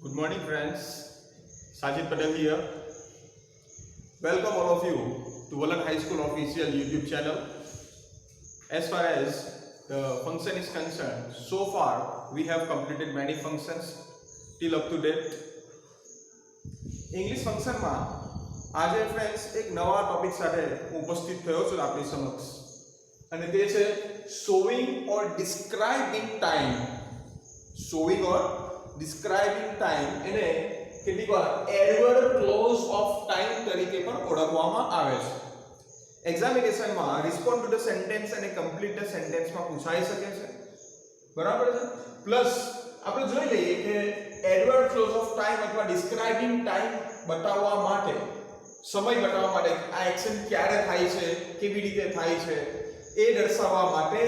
Good morning, friends. Sajid Patel here. Welcome all of you to Wallan High School official YouTube channel. As far as the function is concerned, so far we have completed many functions till up to date. English function માં આજે friends એક નવા topic સાથે ઉપસ્થિત થયો છું આપની સમક્ષ અને તે છે showing or describing time. Showing or describing time એને કેટલીક વાર એડવર્બ ક્લોઝ ઓફ ટાઈમ તરીકે પણ ઓળખવામાં આવે છે. એક્ઝામિનેશનમાં રિસ્પોન્ડ ટુ ધ સેન્ટેન્સ અને કમ્પ્લીટ ધ સેન્ટેન્સમાં પૂછાઈ શકે છે, બરાબર છે. પ્લસ આપણે જોઈ લઈએ કે એડવર્બ ક્લોઝ ઓફ ટાઈમ અથવા ડિસ્ક્રાઇબિંગ ટાઈમ બતાવવા માટે, સમય બતાવવા માટે આ એક્શન ક્યારે થાય છે, કેવી રીતે થાય છે એ દર્શાવવા માટે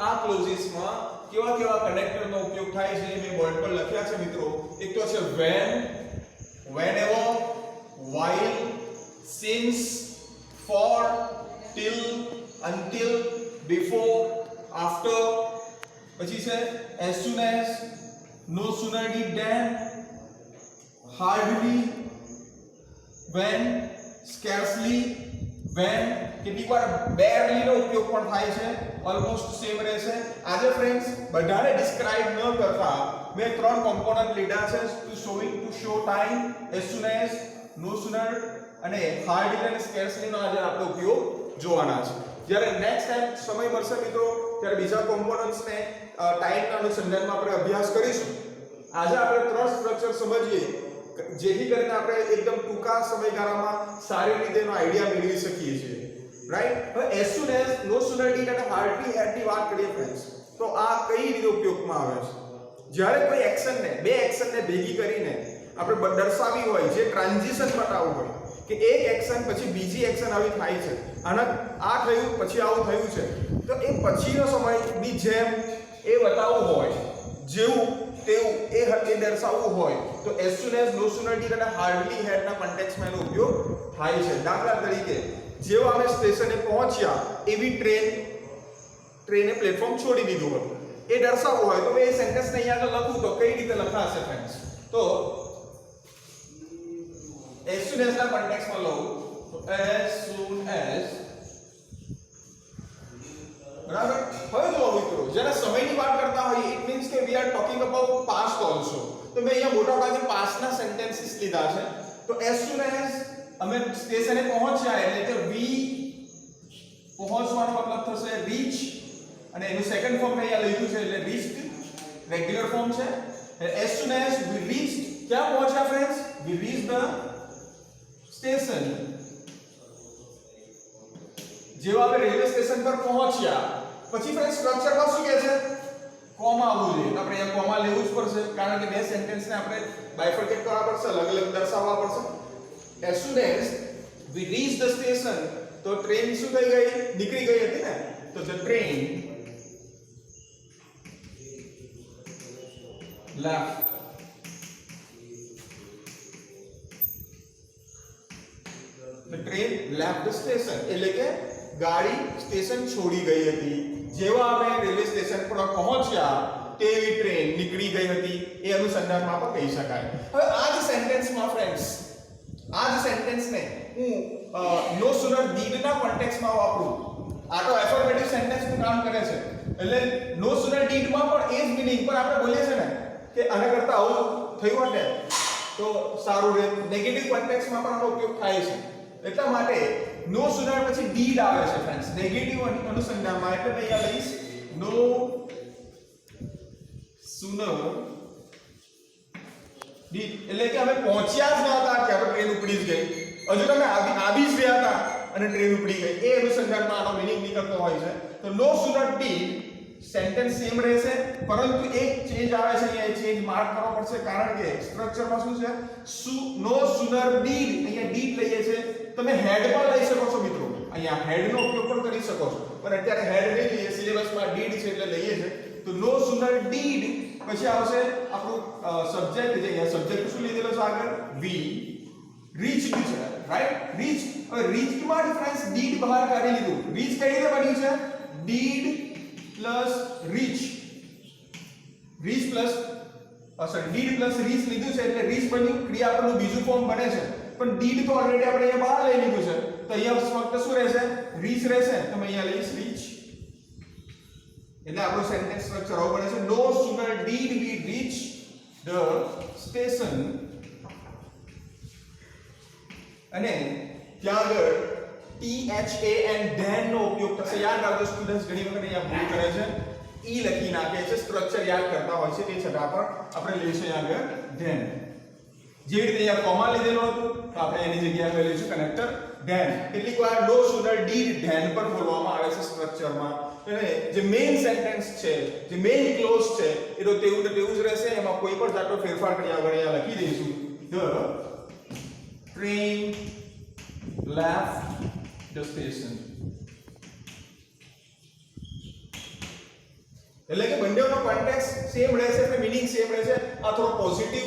આ ક્લોઝિસમાં કેવા કેવા કનેક્ટરનો ઉપયોગ થાય છે મેં બોર્ડ પર લખ્યા છે મિત્રો. એક તો છે when, whenever, while, since, for, till, until, before, after. પછી છે as soon as, no sooner did than, hardly, when, scarcely, when. કેટલીક વાર barely નો ઉપયોગ પણ થાય છે, ઓલમોસ્ટ સેમ રહેશે. આજે ફ્રેન્ડ્સ બધાને ડિસ્ક્રાઇબ ન કરતા મેં ત્રણ કોમ્પોનન્ટ લીધા છે to showing, to show time, as soon as, no sooner અને hardly અને scarcely નો આજે આપણે ઉપયોગ જોવાના છે. જ્યારે નેક્સ્ટ ટાઈમ સમય મળશે મિત્રો ત્યારે બીજા કોમ્પોનન્ટ્સ ને ટાઈમના અનુસંધાનમાં આપણે અભ્યાસ કરીશું. આજે આપણે ત્રણ સ્ટ્રક્ચર સમજીએ જેથી કરીને આપણે એકદમ ટૂંકા સમયગાળામાં સારી રીતે એનો આઈડિયા મેળવી શકીએ છીએ, રાઈટ. હવે as soon as, no sooner did અને hardly had ની વાત કરીએ ફ્રેન્ડ્સ તો આ કઈ રીતે ઉપયોગમાં આવે છે? જ્યારે કોઈ એક્શનને, બે એક્શનને ભેગી કરીને આપણે દર્શાવી હોય, જે ટ્રાન્ઝિશન બતાવવું હોય કે એક એક્શન પછી બીજી એક્શન આવી થાય છે, આના આ થયું પછી આવું થયું છે, તો એ પછીનો સમયની જેમ એ બતાવવું હોય, જેવું તેવું એ દર્શાવવું હોય તો as soon as, no sooner did અને hardly had ના કોન્ટેક્સ્ટમાં એનો ઉપયોગ થાય છે. દાખલા તરીકે જેવો અમે સ્ટેશને પહોંચ્યા એવી ટ્રેને પ્લેટફોર્મ છોડી દીધું હતું એ દર્શાવવું હોય તો મેં એ સેન્ટેન્સને અહીંયા આગળ લખું તો કઈ રીતે લખાશે ફ્રેન્ડ્સ? તો as soon as ના કોન્ટેક્સ્ટમાં લઉં તો as soon as, બરાબર. હવે જો મિત્રો જ્યારે સમયની વાત કરતા હોઈએ ઇટ મીન્સ કે we are talking about past also, તો મેં અહીંયા મોટા ભાગે પાસ્ટના સેન્ટેન્સીસ લીધા છે. તો as soon as અમે સ્ટેશને પહોંચ્યા એટલે કે વી, પહોંચવાનો મતલબ થશે રીચ અને એનું સેકન્ડ ફોર્મ મેં અહીંયા લખ્યું છે એટલે રીચ્ડ, રેગ્યુલર ફોર્મ છે. as soon as we reached, ક્યાં પહોંચ્યા friends? we reached the station. જેવા આપણે રેલવે સ્ટેશન પર પહોંચ્યા પછી ફ્રેન્ડ્સ સ્ટ્રક્ચરમાં શું કહે છે? કોમા આવવું જોઈએ. આપણે અહીંયા કોમા લેવું જ પડશે કારણ કે બે સેન્ટેન્સને આપણે બાયફર્કેટ કરવા પડશે, અલગ અલગ દર્શાવવા પડશે. as soon as we reached the station તો ટ્રેન શું થઈ ગઈ? નીકળી ગઈ હતી ને, તો the train left. the train left the station એટલે કે ગાડી સ્ટેશન છોડી ગઈ હતી. જેવા આપણે રેલવે સ્ટેશન પર પહોંચ્યા તેવી ટ્રેન નીકળી ગઈ હતી એ અનુસંધાનમાં પણ કહી શકાય. હવે આ જ સેન્ટેન્સમાં ફ્રેન્ડ્સ આ જ સેન્ટેન્સને હું નો સુનર ડીડ ના કોન્ટેક્સ્ટમાં વાપરું. આ તો એફર્મેટિવ સેન્ટેન્સનું કામ કરે છે એટલે નો સુનર ડીડ માં પણ એ જ મીનિંગ પર આપણે બોલીએ છે ને કે આના કરતા આવું થયું હોત ને તો સારું રહે. નેગેટિવ કોન્ટેક્સ્ટમાં પણ આનો ઉપયોગ થાય છે. એટલા માટે નો સુનર પછી ડીડ આવે છે ફ્રેન્ડ્સ નેગેટિવ અનુસંધાનમાં. એટલે મેં અહીંયા લઈશ નો સુનર ડીડ એટલે કે અમે પહોંચ્યા જ ન હતા કે આપણે ટ્રેન ઉપડી જ ગઈ, હજુ તમે આવી જ રહ્યા હતા અને ટ્રેન ઉપડી ગઈ, એ અનુસંધાનમાં આનો મીનિંગ નીકળતો હોય છે. તો નો સુનર ડીડ સેન્ટેન્સ સેમ રહેશે પરંતુ એક ચેન્જ આવે છે. અહીંયા એ ચેન્જ માર્ક કરવો પડશે કારણ કે સ્ટ્રક્ચરમાં શું છે? નો સુનર ડીડ, અહીંયા ડીડ લઈએ છે. તમે હેડ પણ લઈ શકો છો મિત્રો, અહીંયા હેડ નો ઉપયોગ પણ કરી શકો છો પણ અત્યારે હેડ નહીં લઈએ, સિલેબસમાં ડીડ છે એટલે લઈએ છે. તો નો સુનર ડીડ પછી આવશે આપણું સબ્જેક્ટ, જે અહીંયા સબ્જેક્ટ શું લીધેલો છે આગળ? વી. રીચ્ડ છે, રાઈટ? રીચ. હવે રીચ્ડ માં ફ્રેન્ડ્સ ડીડ બહાર કાઢી લીધું. રીચ કઈ રીતે બન્યું છે? Did plus reach, reach plus sorry did plus reach લીધું છે એટલે રીચ બન્યું, ક્રિયાપદનું બીજું ફોર્મ બને છે, પણ ડીડ તો ઓલરેડી આપણે અહીંયા બહાર લઈ લીધું છે, તો અહીંયા ફક્ત શું રહેશે? રીચ રહેશે. તો મેં અહીંયા લઈશ રીચ. એટલે આપણું સેન્ટેન્સ સ્ટ્રક્ચર આવું બને છે: નો sooner did we reach the station. અને ત્યાં આગળ THAN then નો ઉપયોગ થશે. યાદ રાખજો સ્ટુડન્ટ્સ ઘણી વખત અહીંયા ભૂલ કરે છે, ઈ લખી નાખે છે, સ્ટ્રક્ચર યાદ કરતા હોય છે, તે છતાં પણ આપણે લઈશું અહીંયા આગળ then. જેવી રીતે અહીંયા કોમા લીધેલો હતું તો આપણે એની જગ્યાએ આપણે લઈશું કનેક્ટર then. કેટલીક વાર નો sooner did then પર બોલવામાં આવે છે સ્ટ્રક્ચરમાં. એટલે જે મેઇન સેન્ટેન્સ છે, જે મેઇન ક્લોઝ છે, એ તો તેવું જ રહેશે, એમાં કોઈ પણ જાતનો ફેરફાર કર્યા વગર અહીંયા લખી દઈશું the train left the station. એટલે કે બંનેનો કોન્ટેક્સ્ટ સેમ રહેશે, એટલે મીનિંગ સેમ રહેશે. આ થોડો પોઝિટિવ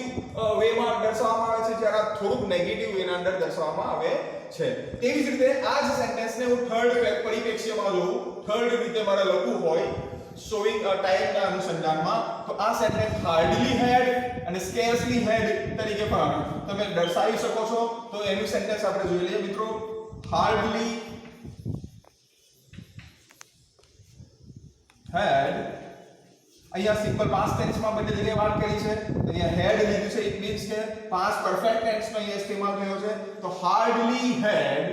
વેમાં દર્શાવવામાં આવે છે, જ્યારે આ થોડુંક નેગેટિવ વેના અંદર દર્શાવવામાં આવે છે. તેવી જ રીતે આ જ સેન્ટેન્સને હું થર્ડ પરિપ્રેક્ષ્યમાં જોઉં, થર્ડ રીતે મારે લખવું હોય શોઈંગ અ ટાઈમના અનુસંધાનમાં, તો આ સેન્ટેન્સ હાર્ડલી હેડ અને સ્કેર્સલી હેડ તરીકે પણ તમે દર્શાવી શકો છો. તો એનું સેન્ટેન્સ આપણે જોઈ લઈએ મિત્રો. હાર્ડલી હેડ, અહીંયા સિમ્પલ પાસ્ટ ટેન્સમાં બંને જગ્યાએ વાત કરી છે, તો અહીંયા હેડ લીધું છે, ઇટ મીન્સ કે પાસ્ટ પરફેક્ટ ટેન્સનો અહીંયા ઇસ્તેમાલ થયો છે. તો હાર્ડલી હેડ.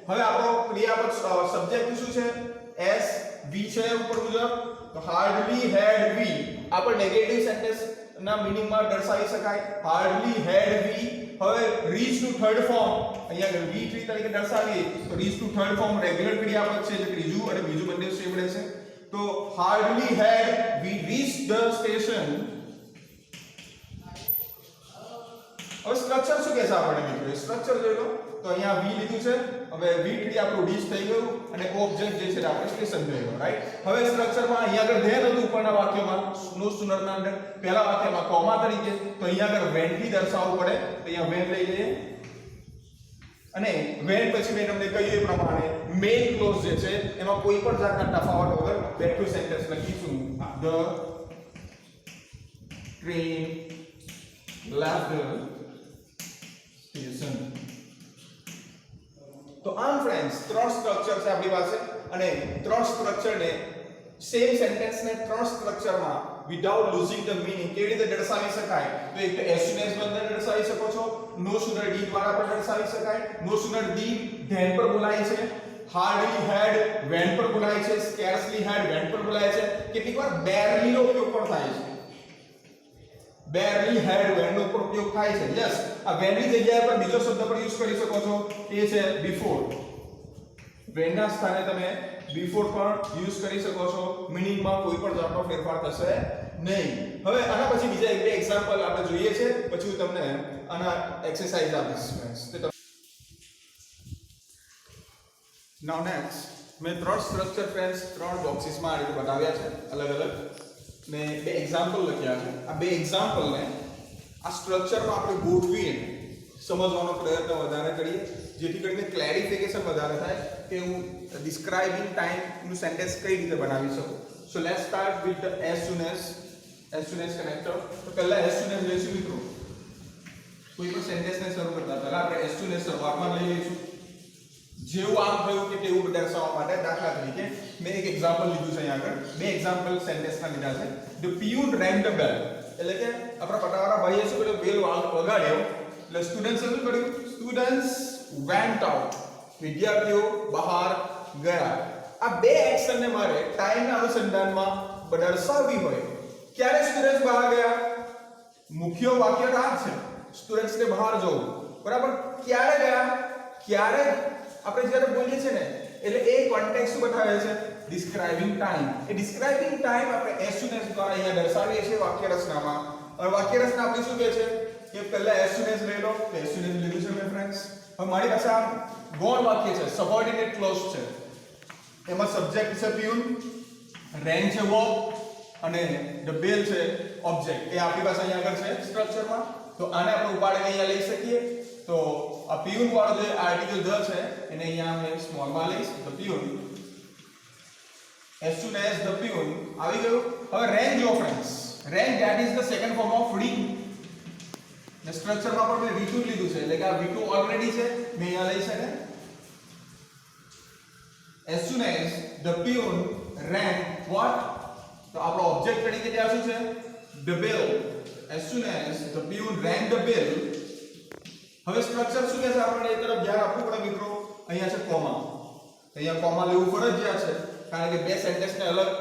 હવે આપણો ક્રિયાપદ સબ્જેક્ટ શું છે? એસ વી છે ઉપર મુજબ. તો હાર્ડલી હેડ વી આપણે નેગેટિવ સેન્ટેન્સ ના મીનિંગમાં દર્શાવી શકાય. હાર્ડલી હેડ વી. હવે રીચ ટુ થર્ડ ફોર્મ અહીંયા વી ટ્રી તરીકે દર્શાવીએ તો rich two third form regular ક્રિયાપદ છે, એટલે ત્રીજું અને બીજું બંને સેમ રહેશે. તો hardly had we reached the station. હવે સ્ટ્રક્ચર શું કહેશે આપણે મિત્રો? સ્ટ્રક્ચર જોઈ લો. તો અહીંયા વી લીધું છે, હવે વી ટ્રી આપણું રીચ થઈ ગયું અને ઓબ્જેક્ટ જે છે આપણે સ્ટેશન થઈ ગયું, રાઈટ? હવે સ્ટ્રક્ચરમાં અહીંયા આગળ ધ્યાન હતું ઉપરના વાક્યમાં, નો sooner ના અંદર પહેલા વાક્યમાં કોમા તરીકે, તો અહીંયા આગળ when થી દર્શાવવું પડે, તો અહીંયા when લઈ લઈએ. અને when પછી મેં તમને કહ્યું એ પ્રમાણે મેઇન ક્લોઝ જે છે એમાં કોઈ પણ જાતના તફાવત વગર બેક ટુ સેન્ટેન્સ લખીશું. the train left the station. તો આમ ફ્રેન્ડ્સ ત્રણ સ્ટ્રક્ચર છે આપણી પાસે, અને ત્રણ સ્ટ્રક્ચરને સેમ સેન્ટેન્સને ત્રણ સ્ટ્રક્ચરમાં વિધાઉટ લૂઝિંગ ધ મીનિંગ કેવી રીતે દર્શાવી શકાય? તો એક તો એસ સૂન એઝ બંને દર્શાવી શકો છો, નો sooner ડી દ્વારા પણ દર્શાવી શકાય, નો sooner ડી ધેન પર બોલાય છે, હાર્ડલી હેડ વેન પર બોલાય છે, સ્કેર્સલી હેડ વેન પર બોલાય છે, કેટલીકવાર બેરલી નો ઉપયોગ પણ થાય છે. બેરલી હેડ વેન નો ઉપયોગ થાય છે. યસ, આ વેન ની જગ્યાએ પર બીજો શબ્દ પણ યુઝ કરી શકો છો, એ છે બિફોર. વેન ના સ્થાને તમે બિફોર પણ યુઝ કરી શકો છો. મીનિંગમાં કોઈ પણ જાતનો ફેરફાર થશે નહીં. હવે આના પછી બીજા એક બે એક્ઝામ્પલ આપણે જોઈએ છે, પછી હું તમને આના એક્સરસાઇઝ આપીશ ફ્રેન્ડ્સ. નાઉ નેક્સ્ટ મેં ત્રણ સ્ટ્રક્ચર ફ્રેન્ડ્સ ત્રણ બોક્સીસમાં આ રીતે બતાવ્યા છે, અલગ અલગ મેં બે એક્ઝામ્પલ લખ્યા છે. આ બે એક્ઝામ્પલને આ સ્ટ્રક્ચરમાં આપણે ગોઠવીને સમજવાનો પ્રયત્ન વધારે કરીએ, જેથી કરીને ક્લેરિફિકેશન વધારે થાય કે હું ડિસ્ક્રાઇબિંગ ટાઈમ નું સેન્ટેન્સ કઈ રીતે બનાવી શકું. So let's start with the as soon as connector. તો પહેલા એઝ સૂન એઝ લઈશું મિત્રો. કોઈ પણ સેન્ટેન્સને શરૂ કરતા પહેલા આપણે એઝ સૂન એઝ શરૂઆતમાં લઈ લઈશું. જેવું આમ થયું કે તેવું દર્શાવવા માટે, દાખલા તરીકે મેં એક એક્ઝામ્પલ લીધું છે અહીંયા આગળ, બે એક્ઝામ્પલ સેન્ટેન્સના લીધા છે. ધ પિયુન રેંગ ધ બેલ, એટલે કે આપણા પટાવાળા ભાઈએ શું કર્યું? બેલ વગાડ્યો એટલે સ્ટુડન્ટ્સ શું કર્યું? સ્ટુડન્ટ્સ વેન્ટ આઉટ, વિદ્યાર્થીઓ બહાર ગયા. આ બે એક્શનને મારે ટાઈમના અનુસંધાનમાં દર્શાવવી હોય, ક્યારે સ્ટુડન્ટ્સ બહાર ગયા? મુખ્ય વાક્ય આ છે, સ્ટુડન્ટ્સને બહાર જવું, બરાબર? ક્યારે ગયા? ક્યારે આપણે જ્યારે બોલીએ છીએ ને એટલે એ કોન્ટેક્સ્ટ બતાવે છે ડિસ્ક્રાઇબિંગ ટાઈમ. એ ડિસ્ક્રાઇબિંગ ટાઈમ આપણે એઝ સૂન એઝ દ્વારા અહીંયા દર્શાવીએ છીએ વાક્ય રચનામાં. અને વાક્ય રચના આપણે શું કહે છે કે પહેલા એઝ સૂન એઝ લઈ લો. એઝ સૂન એઝ લીધું છે મેં ફ્રેન્ડ્સ. હવે મારી પાસે આ ગૌણ વાક્ય છે, સબઓર્ડિનેટ ક્લોઝ છે. એમાં સબ્જેક્ટ છે પિયુન, રેન છે વર્બ અને ધ બેલ છે ઓબ્જેક્ટ. એ આપણી પાસે અહીંયા આગળ છે સ્ટ્રક્ચરમાં. તો આને આપણે ઉપાડીને અહીંયા લઈ શકીએ. તો આ પિયુન વાળો જે આર્ટિકલ ધ છે એને અહીંયા મેં સ્મોલ માં લઈશ. The પિયુન, as soon as the પિયુન આવી ગયું. હવે રેન જો friends, rain that is the second form of ring. ને સ્ટ્રક્ચરમાં પણ મેં V2 લીધું છે એટલે કે આ V2 ઓલરેડી છે મેં અહીંયા લઈ છે ને as soon as the peon rang what તો આપણો ઓબ્જેક્ટ તરીકે ત્યાં શું છે the bell as soon as the peon rang the bell હવે સ્ટ્રક્ચર શું કહે છે આપણે એ તરફ ધ્યાન આપવું પડે મિત્રો અહીંયા છે કોમા અહીંયા કોમા લેવું ફરજિયાત છે કારણ કે બે સેન્ટેન્સને અલગ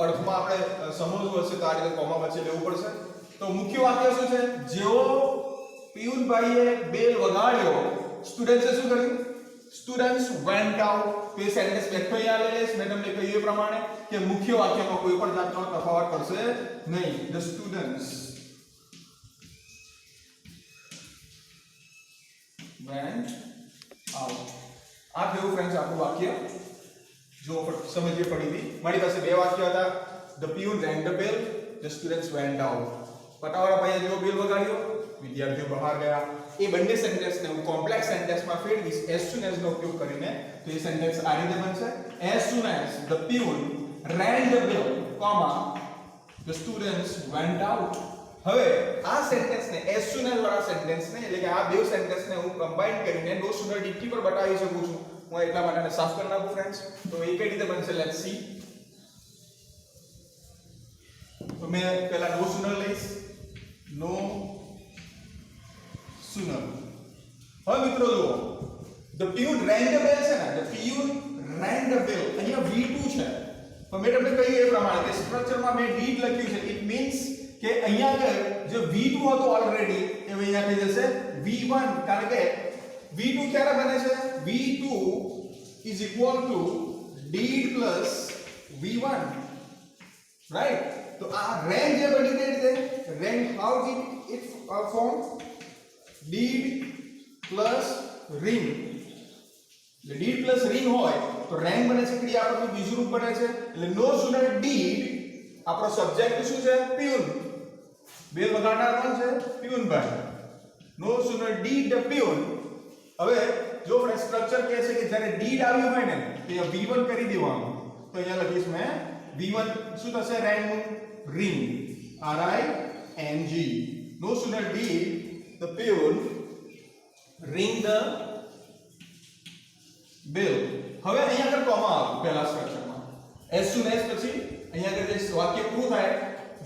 અર્થમાં આપણે સમજવું હશે તો આ રીતે કોમા વચ્ચે લેવું પડશે તો મુખ્ય વાક્ય શું છે જેવો પિયુન ભાઈએ બેલ વગાડ્યો સ્ટુડન્ટ્સે શું કર્યું સ્ટુડન્ટ્સ વેન્ટ આઉટ તો એ સેન્ટેન્સ બેઠો અહીંયા લઈ લઈશ મેં તમને કહ્યું એ પ્રમાણે કે મુખ્ય વાક્યમાં કોઈ પણ જાતનો તફાવત પડશે નહીં ધ સ્ટુડન્ટ્સ વેન્ટ આઉટ આ કેવું ફ્રેન્ડ્સ આપણું વાક્ય જો સમજીએ પડીથી મારી પાસે બે વાક્ય હતા the peon rang the bell the students went out પટાવાળા ભાઈએ જેવો બેલ વગાડ્યો વિદ્યાર્થીઓ બહાર ગયા એ બંને સેન્ટેન્સને હું કોમ્પ્લેક્સ સેન્ટેન્સમાં ફેરવીશ as soon as નો ઉપયોગ કરીને તો એ સેન્ટેન્સ આ રીતે બનશે as soon as the peon rang the bell comma the students went out હવે આ સેન્ટેન્સને as soon as વાળા સેન્ટેન્સને એટલે કે આ બે સેન્ટેન્સને હું કમ્બાઈન કરીને નો સુનર ડીટી પર બતાવી શકું છું હું એટલા માટે સાફ કરી નાખું ફ્રેન્ડ્સ તો એ કઈ રીતે બનશે લેટ્સ સી તો મેં પહેલા નો સુનર લઈશ નો સુનર હવે મિત્રો જુઓ ધ પિયુન રેંગ ધ બેલ છે ને ધ પિયુન રેંગ ધ બેલ અહીંયા V2 છે તો મેં તમને કહ્યું એ પ્રમાણે કે સ્ટ્રક્ચરમાં મેં ડીડ લખ્યું છે ઇટ મીન્સ કે અહીંયા આગળ જે V2 હતો ઓલરેડી એ અહીંયા થઈ જશે V1 કારણ કે V2 ક્યારે બને છે V2 is equal to did plus V1 right તો આ રેંગ જે બની ગઈ રીતે રેંગ how did it form did plus ring એટલે ડીડ પ્લસ રિંગ હોય તો રેંગ બને છે ક્રિયા આપણું બીજું રૂપ બને છે એટલે નો સુનર ડીડ આપણો સબ્જેક્ટ શું છે પિયુન બેલ વગાડનાર કોણ છે પિયુન ભાઈ નો સુનર ડીડ ધ પિયુન હવે જો ફ્રેન્ડ સ્ટ્રક્ચર કહે છે કે જ્યારે ડીડ આવ્યું હોય ને તો અહીંયા V1 કરી દેવાનું તો અહીંયા લખીશ મેં V1 શું થશે rang ring RING no sooner did the peon ring the bell હવે અહીંયા આગળ કોમા આવે પહેલા સ્ટ્રક્ચરમાં as soon as પછી અહીંયા આગળ જે વાક્ય પૂરું થાય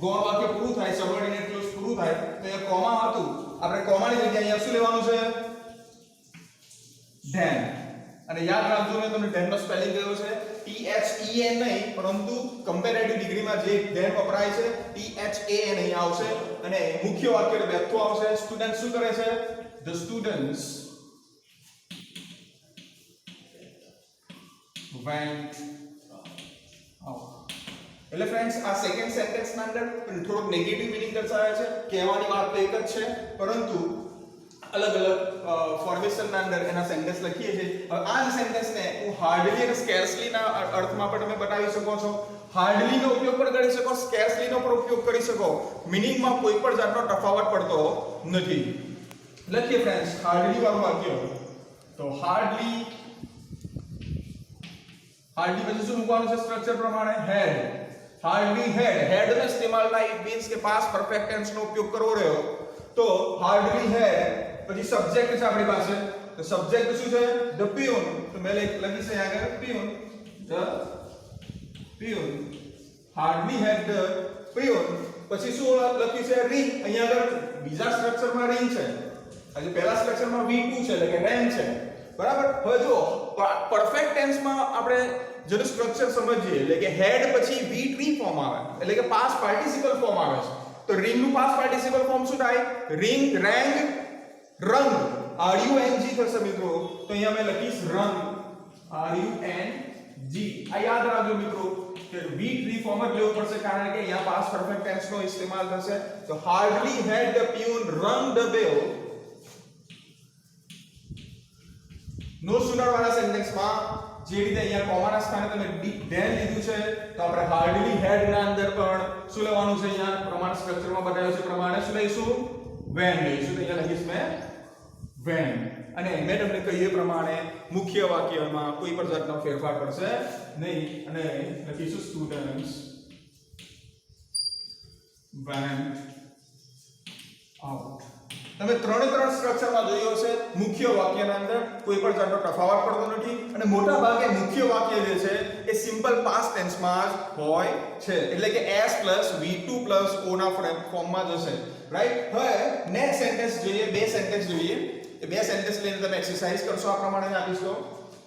ગૌણ વાક્ય પૂરું થાય સબઓર્ડિનેટ ક્લોઝ પૂરું થાય તો અહીંયા કોમા હતું આપણે કોમાની જગ્યાએ અહીંયા શું લેવાનું છે then અને યાદ રાખજો મેં તમને then નો સ્પેલિંગ કહ્યો છે THEN નહીં પરંતુ કમ્પેરેટિવ ડિગ્રીમાં જે then વપરાય છે THAN અહીં આવશે અને મુખ્ય વાક્ય બેઠું આવશે સ્ટુડન્ટ શું કરે છે the students went out એટલે ફ્રેન્ડ્સ આ સેકન્ડ સેન્ટેન્સ ના અંદર થોડું નેગેટિવ મીનિંગ દર્શાવે છે કહેવાની વાત તો એક જ છે પરંતુ અલગ અલગ ફોર્મેશન ના અંદર એના સેન્ટેન્સ લખીએ છીએ હવે આ સેન્ટેન્સને હું હાર્ડલી અને સ્કેર્સલી ના અર્થમાં પણ તમે બતાવી શકો છો હાર્ડલી નો ઉપયોગ પણ કરી શકો સ્કેર્સલી નો પણ ઉપયોગ કરી શકો મીનિંગમાં કોઈ પણ જાતનો તફાવત પડતો નથી લખીએ ફ્રેન્ડ્સ હાર્ડલી વાળું વાક્ય તો હાર્ડલી પછી શું મૂકવાનું છે સ્ટ્રક્ચર પ્રમાણે હેડ હાર્ડલી હેડ નો ઇસ્તેમાલ ના ઇટ મીન્સ કે પાસ્ટ પરફેક્ટ ટેન્સ નો ઉપયોગ કરવો રહ્યો તો હાર્ડલી હેડ પછી સબ્જેક્ટ છે આપણી પાસે તો સબ્જેક્ટ શું છે ધ પિયુન તો મેં લખી છે આગળ પિયુન ધ પિયુન હાર્ડલી હેડ ધ પિયુન પછી શું લખ્યું છે રિંગ અહીંયા આગળ બીજા સ્ટ્રક્ચરમાં રિંગ છે હજી પહેલા સ્ટ્રક્ચરમાં V2 છે એટલે કે રેંગ છે બરાબર હવે જો પરફેક્ટ ટેન્સમાં આપણે જેનું સ્ટ્રક્ચર સમજીએ એટલે કે હેડ પછી V3 ફોર્મ આવે એટલે કે પાસ્ટ પાર્ટિસિપલ ફોર્મ આવે છે તો રિંગ નું પાસ્ટ પાર્ટિસિપલ ફોર્મ શું થાય રિંગ રેંગ રંગ RUNG થશે મિત્રો તો અહીંયા મેં લખીશ રંગ RUNG આ યાદ રાખજો મિત્રો કે V3 ફોર્મ જ લેવું પડશે કારણ કે અહીંયા પાસ્ટ પરફેક્ટ ટેન્સ નો ઇસ્તેમાલ થશે તો હાર્ડલી હેડ ધ પિયુન રંગ ધ બેલ નો સુનર વાળા સેન્ટેન્સમાં જે રીતે અહીંયા કોમાના સ્થાને તમે then લીધું છે તો આપણે હાર્ડલી હેડ ના અંદર પણ શું લેવાનું છે અહીંયા પ્રમાણ સ્ટ્રક્ચરમાં બતાવ્યું છે પ્રમાણે શું લઈશું when લઈશું તો અહીંયા લખીશ મેં when અને મેં તમને કહ્યું એ પ્રમાણે મુખ્ય વાક્યમાં કોઈ પણ જાતનો ફેરફાર કરશે નહીં અને લખીશું સ્ટુડન્ટ્સ went out તમે ત્રણે ત્રણ સ્ટ્રક્ચરમાં જોયું હશે મુખ્ય વાક્યના અંદર કોઈ પણ જાતનો તફાવત પડતો નથી અને મોટા ભાગે મુખ્ય વાક્ય જે છે એ સિમ્પલ પાસ્ટ ટેન્સમાં જ હોય છે એટલે કે s v2 o ના ફોર્મમાં જ હશે રાઈટ હવે નેક્સ્ટ સેન્ટેન્સ જોઈએ બે સેન્ટેન્સ જોઈએ એ બે સેન્ટેન્સ લઈને તમે એક્સરસાઇઝ કરશો આ પ્રમાણે આપીશ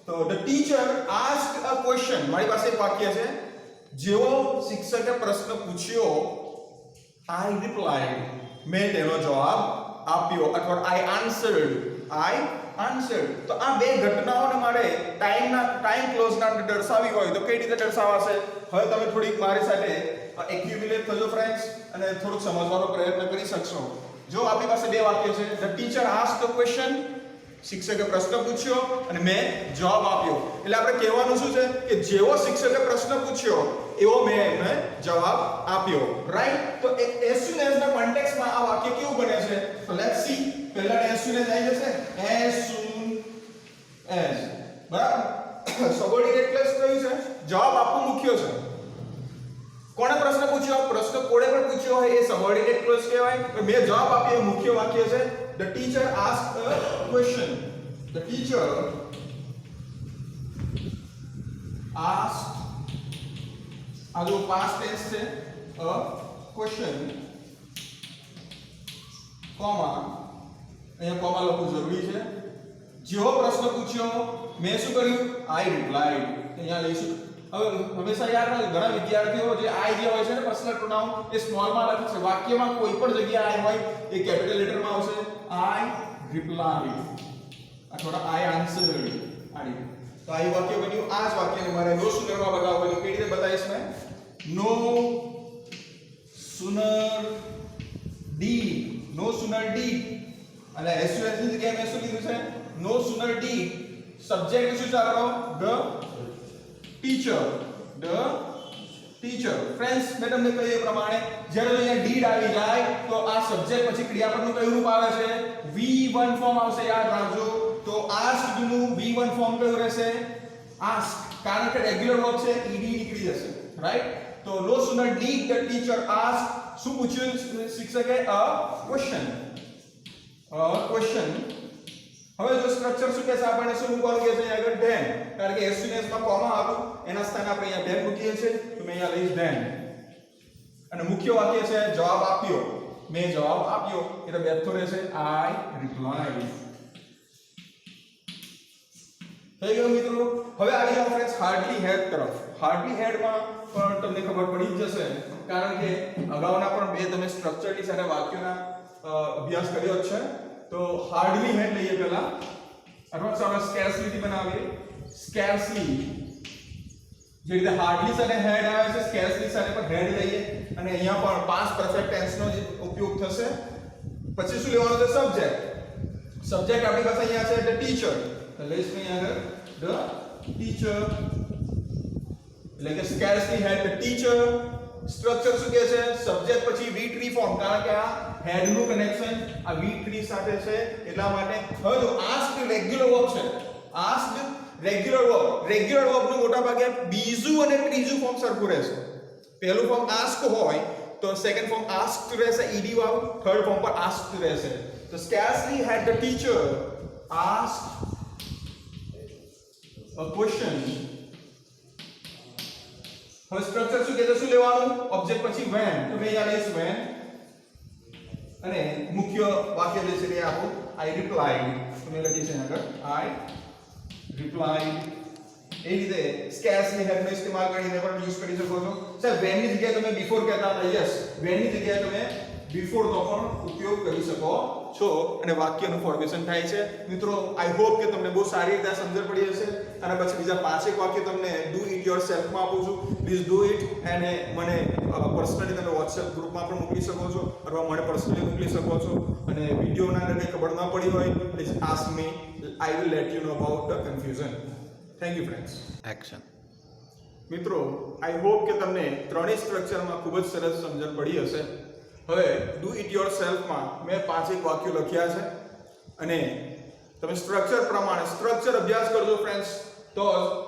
તો the teacher asked a question મારી પાસે એક વાક્ય છે જેવો શિક્ષકે પ્રશ્ન પૂછ્યો I replied મેં તેનો જવાબ આપ્યો અથવા I answered તો આ બે ઘટનાઓને મારે ટાઈમ ક્લોઝના અંદર દર્શાવી હોય તો કઈ રીતે દર્શાવાશે હવે તમે થોડીક મારી સાથે એક્યુમ્યુલેટ થજો ફ્રેન્ડ્સ અને થોડુંક સમજવાનો પ્રયત્ન કરી શકશો જો આપણી પાસે બે વાક્ય છે the teacher asked a question શિક્ષકે પ્રશ્ન પૂછ્યો અને મેં જવાબ આપ્યો એટલે આપણે કહેવાનું શું છે કે જેવો શિક્ષકે પ્રશ્ન પૂછ્યો એવો મેં એમને જવાબ આપ્યો રાઈટ તો as soon as ના કોન્ટેક્સ્ટમાં આ વાક્ય કેવું બને છે તો લેટ્સ સી પહેલા as soon as આવી જશે as soon as બરાબર સબઓર્ડિનેટ ક્લોઝ કયું છે જવાબ આપવું મુખ્ય છે કોણે પ્રશ્ન પૂછ્યો પ્રશ્ન કોણે પણ પૂછ્યો હોય એ સબઓર્ડિનેટ ક્લોઝ કહેવાય મેં જવાબ આપ્યો એ મુખ્ય વાક્ય છે the teacher asked a question the teacher asked આ જો past tense છે a question કોમા અહીંયા કોમા લખવું જરૂરી છે જેવો પ્રશ્ન પૂછ્યો મેં શું કર્યું I replied અહીંયા લઈશું હવે હંમેશા યાદ રાખજો ઘણા વિદ્યાર્થીઓ જે I જે હોય છે ને પર્સનલ પ્રોનાઉન એ સ્મોલ માં લખે છે વાક્યમાં કોઈ પણ જગ્યાએ I હોય એ કેપિટલ લેટર માં આવશે I replied અથવા I answered આડી તો આ વાક્ય બન્યું આ જ વાક્યને મારે નો સુનરમાં બતાવવું કેવી રીતે બતાવીશ મેં નો સુનર ડી અને as soon as ની જગ્યાએ મેં શું લીધું છે નો સુનર ડી સબ્જેક્ટ શું છે આપણો the teacher friends મેં તમને કહ્યું એ પ્રમાણે જ્યારે અહીંયા did આવી જાય તો આ સબ્જેક્ટ પછી ક્રિયાપદનું કયું રૂપ આવે છે v1 ફોર્મ આવશે યાદ રાખજો તો asked નું v1 ફોર્મ કયું રહેશે ask કારણ કે રેગ્યુલર વર્બ છે ed નીકળી જશે રાઈટ તો no sooner did the teacher ask શું પૂછ્યું શિક્ષકે a question હવે જો સ્ટ્રક્ચર શું કહે છે આપણે શું મૂકવાનું કહે છે આગળ then કારણ કે as soon as માં કોમા હતું એના સ્થાને આપણે અહીંયા then મૂકીએ છીએ તો મેં અહીંયા લઈશ then અને મુખ્ય વાક્ય છે જવાબ આપ્યો મેં જવાબ આપ્યો એટલે બેઠો રહેશે I replied થઈ ગયું મિત્રો હવે આવી જાવ ફ્રેન્ડ્સ હાર્ડલી હેડ તરફ હાર્ડલી હેડમાં પણ તમને ખબર પડી જ જશે કારણ કે અગાઉના પણ બે તમે સ્ટ્રક્ચરની સાથે વાક્યોના અભ્યાસ કર્યો છે તો હાર્ડલી હેડ લઈએ પહેલા અથવા આપણે સ્કેર્સલી થી બનાવીએ સ્કેર્સલી જે રીતે હાર્ડલી સાથે હેડ આવે છે સ્કેર્સલી સાથે પણ હેડ લઈએ અને અહીંયા પણ પાસ્ટ પરફેક્ટ ટેન્સ નો ઉપયોગ થશે પછી શું લેવાનું છે સબ્જેક્ટ આપણી પાસે અહીંયા છે ધ ટીચર તો લઈશ મેં આગળ ધ ટીચર એટલે કે સ્કેર્સલી હેડ ધ ટીચર સ્ટ્રક્ચર શું કહે છે સબ્જેક્ટ પછી v3 ફોર્મ કારણ કે આ હેડ નું કનેક્શન આ v3 સાથે છે એટલા માટે હવે જો આસ્ક્ડ રેગ્યુલર વર્બ છે આસ્ક્ડ રેગ્યુલર વર્બ નું મોટા ભાગે બીજું અને ત્રીજું ફોર્મ સરખું રહેશે પહેલું ફોર્મ આસ્ક હોય તો સેકન્ડ ફોર્મ આસ્ક્ડ રહેશે ed વાળું થર્ડ ફોર્મ પર આસ્ક્ડ રહેશે તો scarcely had the teacher asked a question હવે સ્ટ્રક્ચર શું કહેતો શું લેવાનું ઓબ્જેક્ટ પછી when તો મેં અહીંયા લઈશ when અને મુખ્ય વાક્ય જે છે એ આપો I replied તો મેં લખી છે આગળ I replied એ રીતે scarcely had નો ઇસ્તેમાલ કરીને પણ યુઝ કરી શકો છો સર when ની જગ્યાએ તમે before કહેતા હતા યસ when ની જગ્યાએ તમે before નો પણ ઉપયોગ કરી શકો છો અને વાક્યનું ફોર્મેશન થાય છે મિત્રો આઈ હોપ કે તમને બહુ સારી રીતે સમજણ પડી હશે અને પછી બીજા પાંચેક વાક્ય તમને ડુ ઇટ યોરસેલ્ફ માં આપું છું પ્લીઝ ડુ ઇટ અને મને પર્સનલી તમે WhatsApp ગ્રુપમાં પણ મોકલી શકો છો અથવા મને પર્સનલી મોકલી શકો છો અને વિડિયોના અંદર કંઈ ખબર ના પડી હોય please ask me I will let you know about the confusion thank you friends action મિત્રો આઈ હોપ કે તમને ત્રણેય સ્ટ્રક્ચરમાં ખૂબ જ સરસ સમજણ પડી હશે હવે ડુ ઇટ યોરસેલ્ફમાં મેં પાંચેક વાક્યો લખ્યા છે અને તમે સ્ટ્રક્ચર પ્રમાણે સ્ટ્રક્ચર અભ્યાસ કરજો ફ્રેન્ડ્સ તો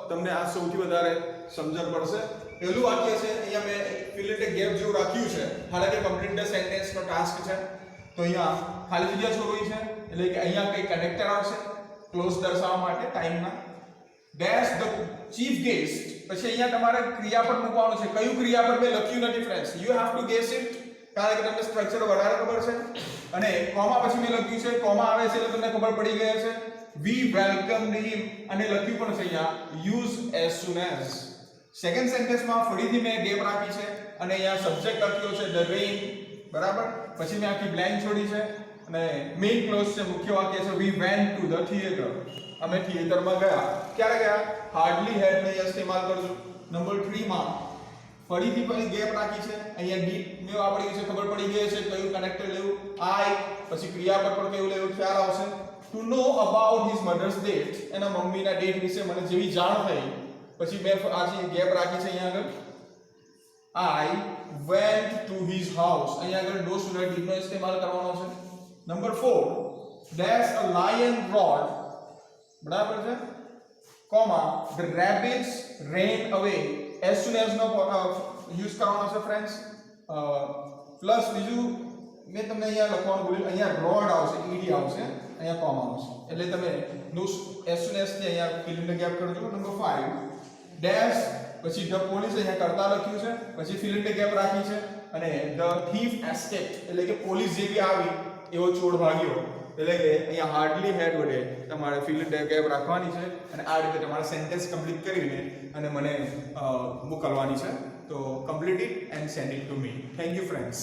તમને આ સૌથી વધારે સમજણ પડશે પહેલું વાક્ય છે અહીંયા મેં ફિલ ઇન ધ ગેપ જેવું રાખ્યું છે હાલાકે કમ્પ્લીટ ધ સેન્ટેન્સ નો ટાસ્ક છે તો અહીંયા ખાલી જગ્યા છોડવી છે એટલે કે અહીંયા કઈ કનેક્ટર આવશે ક્લોઝ દર્શાવવા માટે ટાઈમના. ડેશ ધ ચીફ ગેસ્ટ, પછી અહીંયા તમારે ક્રિયાપદ મૂકવાનું છે. કયું ક્રિયાપદ મેં લખ્યું નથી friends, you have to gas it, કારણ કે તમને સ્ટ્રક્ચર વધારે ખબર છે. અને કોમા પછી મેં લખ્યું છે, કોમા આવે છે એટલે તમને ખબર પડી ગઈ હશે. we welcomed him અને લખ્યું પણ છે અહીંયા use as soon as. Second સેન્ટેન્સમાં ફરીથી મેં ગેપ રાખી છે અને અહીંયા સબ્જેક્ટ લખ્યો છે the rain, બરાબર. પછી મેં આખી બ્લેન્ક છોડી છે અને મેઇન ક્લોઝ છે, મુખ્ય વાક્ય છે we went to the theater, અમે થિયેટરમાં ગયા. ક્યારે ગયા? હાર્ડલી હેડ ને ઇસ્તેમાલ કરજો. નંબર 3 માં ફરીથી પછી ગેપ રાખી છે, અહીંયા ડીપ મેં વાપરી છે, ખબર પડી ગઈ છે કયું કનેક્ટર લેવું. આઈ પછી ક્રિયાપદ પર કયું લેવું ખ્યાલ આવશે. To know about his mother's date, એના મમ્મીના ડેટ વિશે મને જેવી જાણ થઈ, પછી મેં આજે ગેપ રાખી છે અહીંયા આગળ. I went to his house, અહીંયા આગળ ડો સુના ડીપનો ઇસ્તેમાલ કરવાનો છે. Number 4 dash a lion road, બરાબર છે, કોમા ધ રેબિટ્સ રેન અવે, as soon as નો યુઝ કરવાનો છે ફ્રેન્ડ્સ. પ્લસ બીજું મેં તમને અહીંયા લખવાનું ભૂલ્યું, અહીંયા રોડ આવશે, ઈડી આવશે, અહીંયા કોમા આવશે, એટલે તમે નો as soon as થી અહીંયા ફિલ ઇન ધ ગેપ કરજો. નંબર 5 ડેશ પછી ધ પોલીસ, અહીંયા કરતા લખ્યું છે, પછી ફિલ ઇન ધ ગેપ રાખી છે અને ધ થીફ એસ્કેપ્ડ, એટલે કે પોલીસ જેવી આવી એવો ચોર ભાગ્યો, એટલે કે અહીંયા હાર્ડલી હેડ વડે તમારે ફિલ ઇન ધ ગેપ રાખવાની છે અને આ રીતે તમારે સેન્ટેન્સ કમ્પ્લીટ કરીને અને મને મોકલવાની છે. તો complete it and send it to me. Thank you friends.